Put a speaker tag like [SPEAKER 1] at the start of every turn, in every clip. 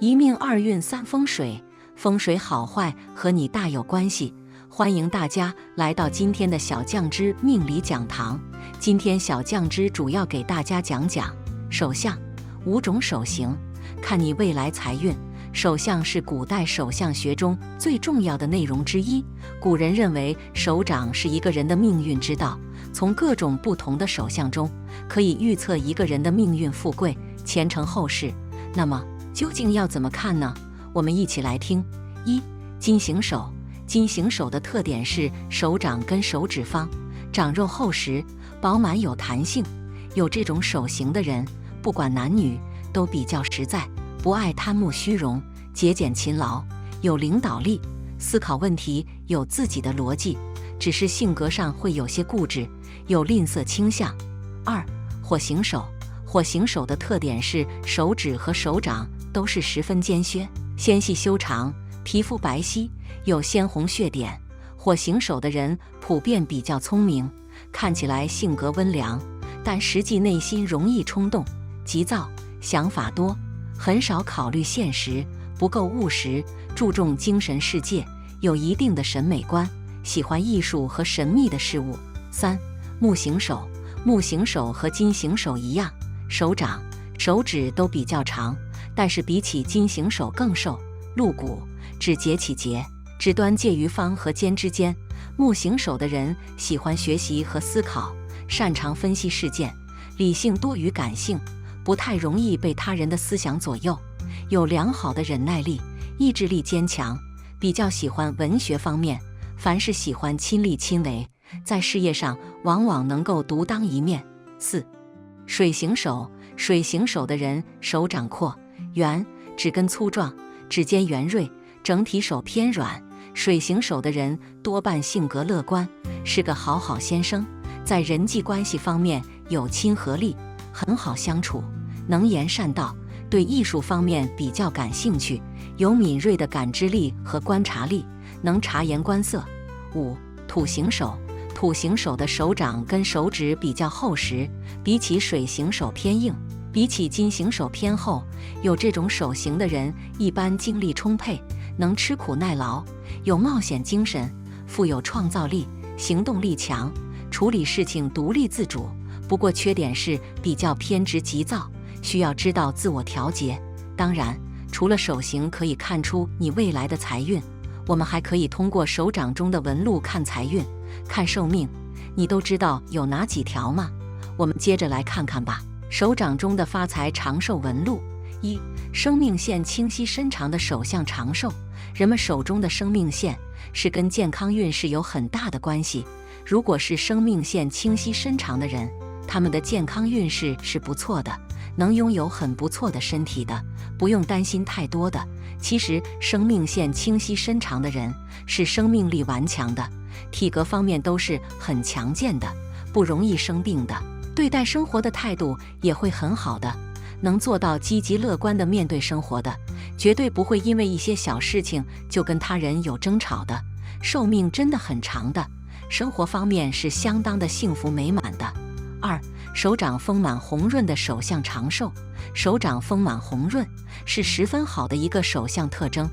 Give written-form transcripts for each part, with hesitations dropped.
[SPEAKER 1] 一命二运三风水，风水好坏和你大有关系。欢迎大家来到今天的小酱汁命理讲堂。今天小酱汁主要给大家讲讲手相5种手型，看你未来财运。手相是古代手相学中最重要的内容之一。古人认为手掌是一个人的命运之道，从各种不同的手相中，可以预测一个人的命运富贵、前程后事。那么究竟要怎么看呢？我们一起来听。1. 金型手。金型手的特点是手掌跟手指方，掌肉厚实、饱满有弹性。有这种手型的人，不管男女，都比较实在，不爱贪慕虚荣，节俭勤劳，有领导力，思考问题有自己的逻辑，只是性格上会有些固执，有吝啬倾向。2. 火型手。火型手的特点是手指和手掌都是十分尖削、纤细修长，皮肤白皙，有鲜红血点。火型手的人普遍比较聪明，看起来性格温良，但实际内心容易冲动、急躁，想法多，很少考虑现实，不够务实，注重精神世界，有一定的审美观，喜欢艺术和神秘的事物。3. 木型手。木型手和金型手一样，手掌、手指都比较长，但是比起金型手更瘦，露骨，指节起节，指端介于方和尖之间。木型手的人喜欢学习和思考，擅长分析事件，理性多于感性，不太容易被他人的思想左右，有良好的忍耐力，意志力坚强，比较喜欢文学方面，凡事喜欢亲力亲为，在事业上往往能够独当一面。4. 水型手。水型手的人手掌阔、圆，指根粗壮，指尖圆锐，整体手偏软。水型手的人多半性格乐观，是个好好先生，在人际关系方面有亲和力，很好相处，能言善道，对艺术方面比较感兴趣，有敏锐的感知力和观察力，能察言观色。5. 土型手。土型手的手掌跟手指比较厚实，比起水型手偏硬，比起金型手偏厚。有这种手型的人一般精力充沛，能吃苦耐劳，有冒险精神，富有创造力，行动力强，处理事情独立自主。不过缺点是比较偏执急躁，需要知道自我调节。当然，除了手型可以看出你未来的财运，我们还可以通过手掌中的纹路看财运、看寿命。你都知道有哪几条吗？我们接着来看看吧。手掌中的发财长寿纹路。1. 生命线清晰伸长的手相长寿。人们手中的生命线是跟健康运势有很大的关系。如果是生命线清晰伸长的人，他们的健康运势是不错的，能拥有很不错的身体的，不用担心太多的。其实生命线清晰伸长的人是生命力顽强的，体格方面都是很强健的，不容易生病的，对待生活的态度也会很好的，能做到积极乐观的面对生活的，绝对不会因为一些小事情就跟他人有争吵的，寿命真的很长的，生活方面是相当的幸福美满的。2. 手掌丰满红润的手相长寿。手掌丰满红润是十分好的一个手相特征。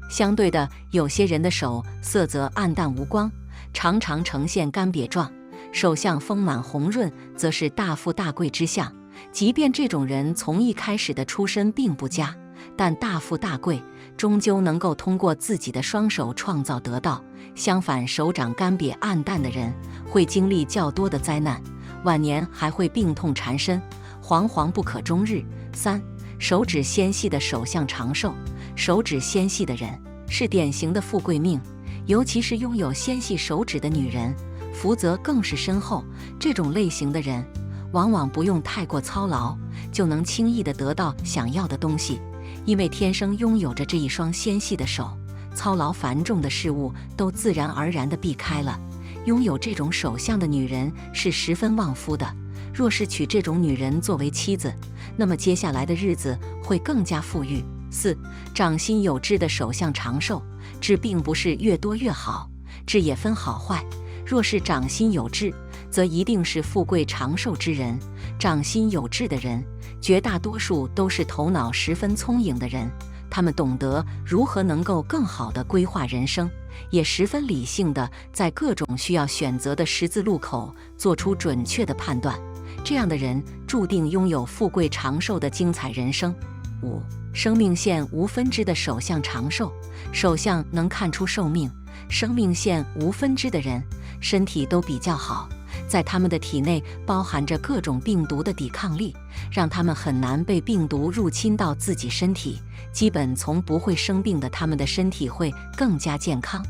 [SPEAKER 1] 相对的，有些人的手色泽暗淡无光，常常呈现干瘪状。手相丰满红润则是大富大贵之象，即便这种人从一开始的出身并不佳，但大富大贵终究能够通过自己的双手创造得到。相反，手掌干瘪暗淡的人会经历较多的灾难，晚年还会病痛缠身，惶惶不可终日。3. 手指纤细的手相长寿。手指纤细的人是典型的富贵命，尤其是拥有纤细手指的女人，福泽更是深厚。这种类型的人往往不用太过操劳，就能轻易地得到想要的东西，因为天生拥有着这一双纤细的手，操劳繁重的事物都自然而然地避开了。拥有这种手相的女人是十分旺夫的，若是娶这种女人作为妻子，那么接下来的日子会更加富裕。4. 掌心有痣的手相长寿。痣并不是越多越好，痣也分好坏，若是掌心有痣，则一定是富贵长寿之人。掌心有痣的人，绝大多数都是头脑十分聪颖的人，他们懂得如何能够更好地规划人生，也十分理性地在各种需要选择的十字路口做出准确的判断。这样的人注定拥有富贵长寿的精彩人生。5. 生命线无分支的手相长寿。手相能看出寿命，生命线无分支的人身体都比较好，在他们的体内包含着各种病毒的抵抗力，让他们很难被病毒入侵到自己身体，基本从不会生病的他们的身体会更加健康。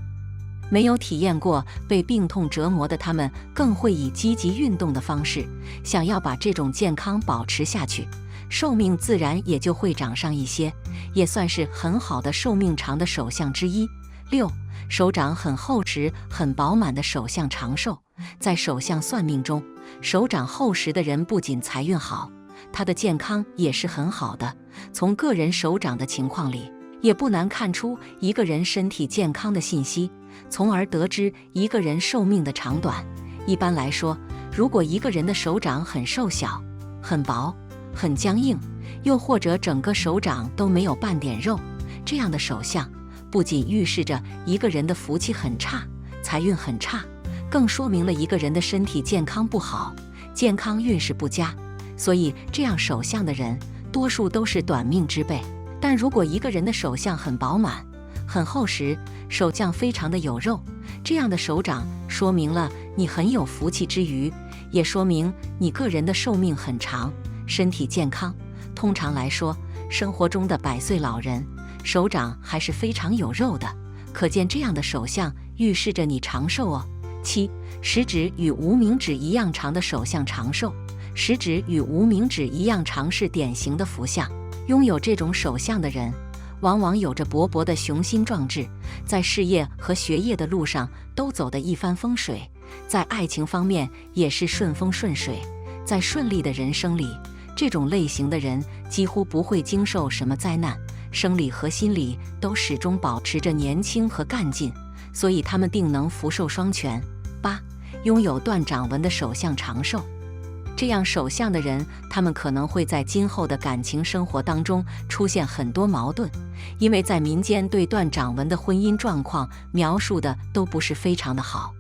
[SPEAKER 1] 没有体验过被病痛折磨的他们，更会以积极运动的方式，想要把这种健康保持下去，寿命自然也就会长上一些，也算是很好的寿命长的手相之一。6. 手掌很厚实、很饱满的手相长寿。在手相算命中，手掌厚实的人不仅财运好，他的健康也是很好的。从个人手掌的情况里，也不难看出一个人身体健康的信息，从而得知一个人寿命的长短。一般来说，如果一个人的手掌很瘦小、很薄、很僵硬，又或者整个手掌都没有半点肉，这样的手相不仅预示着一个人的福气很差、财运很差，更说明了一个人的身体健康不好，健康运势不佳。所以这样手相的人多数都是短命之辈。但如果一个人的手相很饱满、很厚实，手相非常的有肉，这样的手掌说明了你很有福气之余，也说明你个人的寿命很长，身体健康。通常来说，生活中的100岁老人手掌还是非常有肉的，可见这样的手相预示着你长寿哦。7. 食指与无名指一样长的手相长寿。食指与无名指一样长是典型的福相，拥有这种手相的人往往有着勃勃的雄心壮志，在事业和学业的路上都走得一帆风水，在爱情方面也是顺风顺水。在顺利的人生里，这种类型的人几乎不会经受什么灾难，生理和心理都始终保持着年轻和干劲，所以他们定能福寿双全。8. 拥有断掌纹的手相长寿。这样手相的人，他们可能会在今后的感情生活当中出现很多矛盾，因为在民间对断掌纹的婚姻状况描述的都不是非常的好。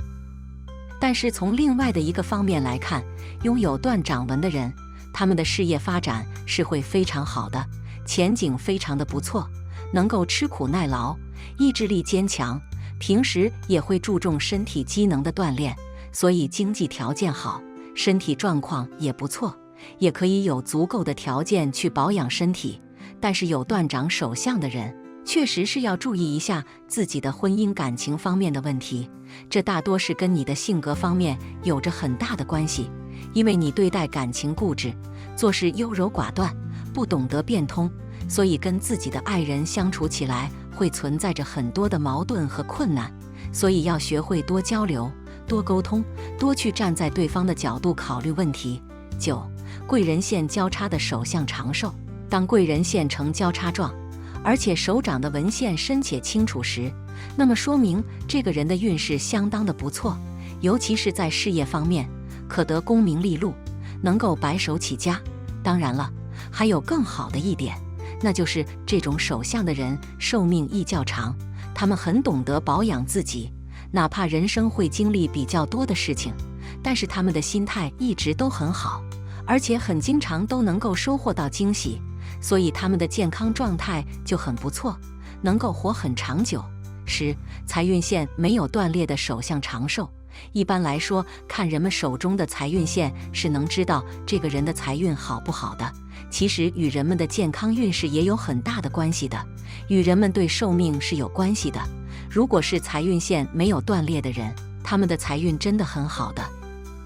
[SPEAKER 1] 但是从另外的一个方面来看，拥有断掌纹的人，他们的事业发展是会非常好的，前景非常的不错，能够吃苦耐劳，意志力坚强，平时也会注重身体机能的锻炼，所以经济条件好，身体状况也不错，也可以有足够的条件去保养身体。但是有断掌手相的人，确实是要注意一下自己的婚姻感情方面的问题，这大多是跟你的性格方面有着很大的关系。因为你对待感情固执，做事优柔寡断，不懂得变通，所以跟自己的爱人相处起来会存在着很多的矛盾和困难，所以要学会多交流、多沟通，多去站在对方的角度考虑问题。9. 贵人线交叉的手相长寿。当贵人线呈交叉状，而且手掌的纹线深且清楚时，那么说明这个人的运势相当的不错，尤其是在事业方面，可得功名利禄，能够白手起家。当然了，还有更好的一点，那就是这种手相的人寿命亦较长，他们很懂得保养自己，哪怕人生会经历比较多的事情，但是他们的心态一直都很好，而且很经常都能够收获到惊喜，所以他们的健康状态就很不错，能够活很长久。10. 财运线没有断裂的手相长寿。一般来说，看人们手中的财运线是能知道这个人的财运好不好的，其实与人们的健康运势也有很大的关系的，与人们对寿命是有关系的。如果是财运线没有断裂的人，他们的财运真的很好的，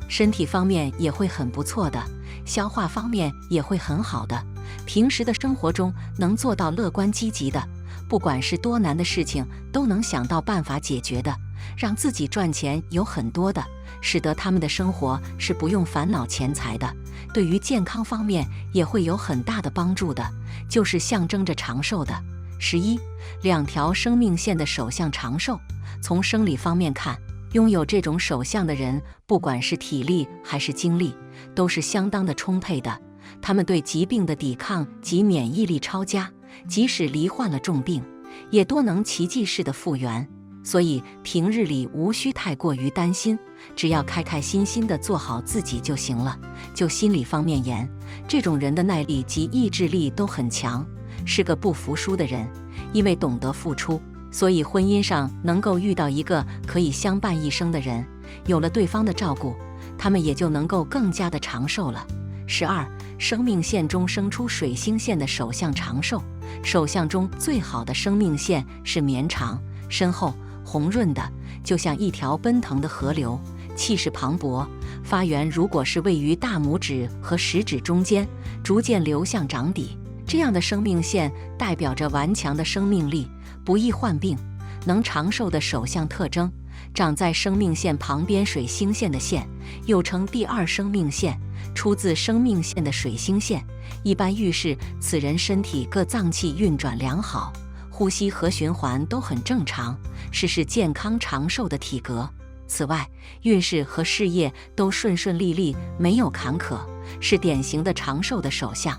[SPEAKER 1] 身体方面也会很不错的，消化方面也会很好的，平时的生活中能做到乐观积极的，不管是多难的事情都能想到办法解决的，让自己赚钱有很多的，使得他们的生活是不用烦恼钱财的，对于健康方面也会有很大的帮助的，就是象征着长寿的。11. 2条生命线的手相长寿。从生理方面看，拥有这种手相的人，不管是体力还是精力，都是相当的充沛的，他们对疾病的抵抗及免疫力超佳，即使罹患了重病，也多能奇迹式的复原。所以平日里无需太过于担心，只要开开心心地做好自己就行了。就心理方面言，这种人的耐力及意志力都很强，是个不服输的人。因为懂得付出，所以婚姻上能够遇到一个可以相伴一生的人，有了对方的照顾，他们也就能够更加的长寿了。12. 生命线中生出水星线的手相长寿。手相中最好的生命线是绵长、深厚、红润的，就像一条奔腾的河流，气势磅礴。发源如果是位于大拇指和食指中间，逐渐流向掌底，这样的生命线代表着顽强的生命力，不易患病，能长寿的手相特征。长在生命线旁边水星线的线，又称第二生命线，出自生命线的水星线，一般预示此人身体各脏器运转良好，呼吸和循环都很正常，是健康长寿的体格。此外，运势和事业都顺顺利利，没有坎坷，是典型的长寿的手相，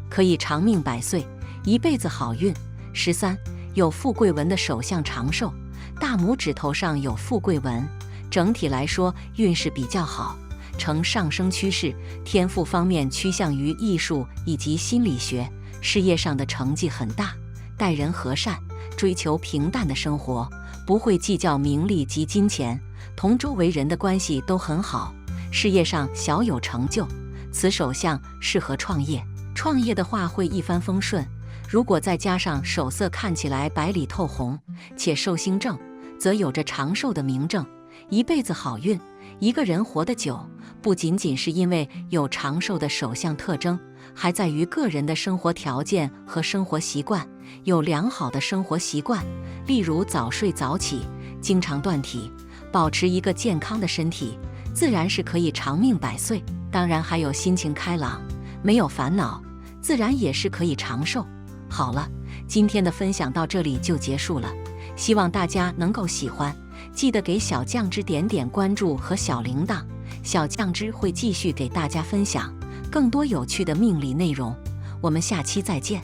[SPEAKER 1] 可以长命百岁，一辈子好运。13. 有富贵纹的手相长寿。大拇指头上有富贵纹，整体来说运势比较好，呈上升趋势，天赋方面趋向于艺术以及心理学，事业上的成绩很大，待人和善，追求平淡的生活，不会计较名利及金钱，同周围人的关系都很好，事业上小有成就。此手相适合创业，创业的话会一帆风顺。如果再加上手色看起来白里透红，且寿星正，则有着长寿的明证，一辈子好运。一个人活得久，不仅仅是因为有长寿的手相特征，还在于个人的生活条件和生活习惯。有良好的生活习惯，例如早睡早起，经常锻体，保持一个健康的身体，自然是可以长命百岁。当然还有心情开朗，没有烦恼，自然也是可以长寿。好了，今天的分享到这里就结束了，希望大家能够喜欢，记得给小酱汁点点关注和小铃铛，小酱汁会继续给大家分享更多有趣的命理内容，我们下期再见。